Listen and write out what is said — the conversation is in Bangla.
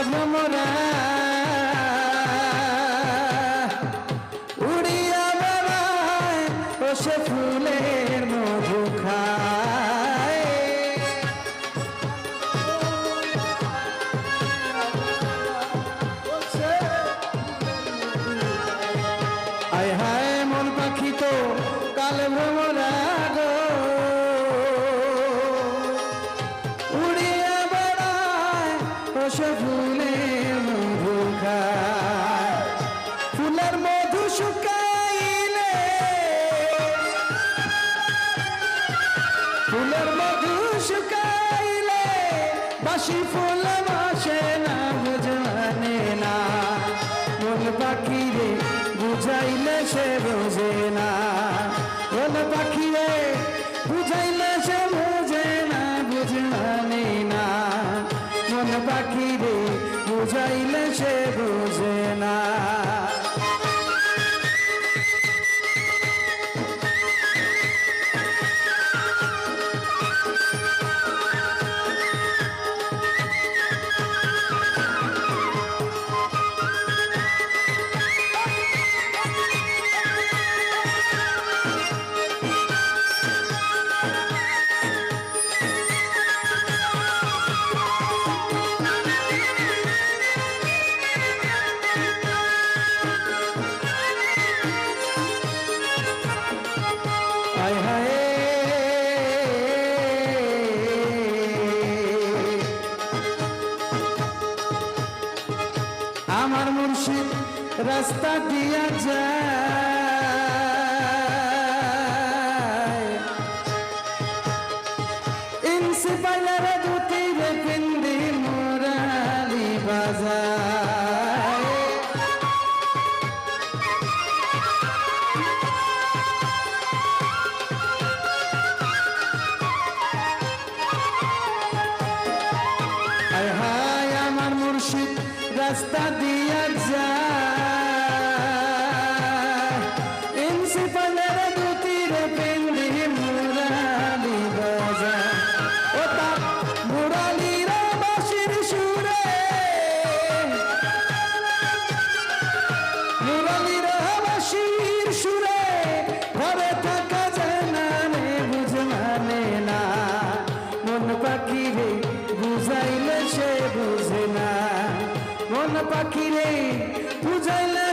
ভ্রমরা উড়িয়া বেড়ায় ও সে ফুলের মধু খায়। আয় হায় মন পাখি তো কাল ভ্রমরা গো উড়িয়া বেড়ায় ও সে ফুলের মধু খায়। ফুলের মধু শুকাইলে ফুলের মধু শুকাইলে বাসি ফুল বাসে না বুঝানে না। মন পাখি রে বুঝাইলে সে বোঝে না। মন পাখি রে বুঝাইলে সে বোঝে না বুঝানে না। মন পাখি রে বুঝাইলে সে বোঝে না। হায় হায় আমার মুর্শিদ রাস্তা দিয়া যায় ইনসি পাইলার দুটি রে পিন্দি মুরালি বাজায়। হায় হায় আমার মুর্শিদ রাস্তা দিয়া যায় ইনসি পালের দুটি রে পিন্দি মুরালি বাজায়। ও তার মুরালির বাঁশির সুরে মুরালির বাঁশির সুরে ঘরে থাকা যায় না রে বুঝমানে না। মন পাখি রে বুঝাইলে সে বুঝে না। মন পাখি রে বুঝাইলে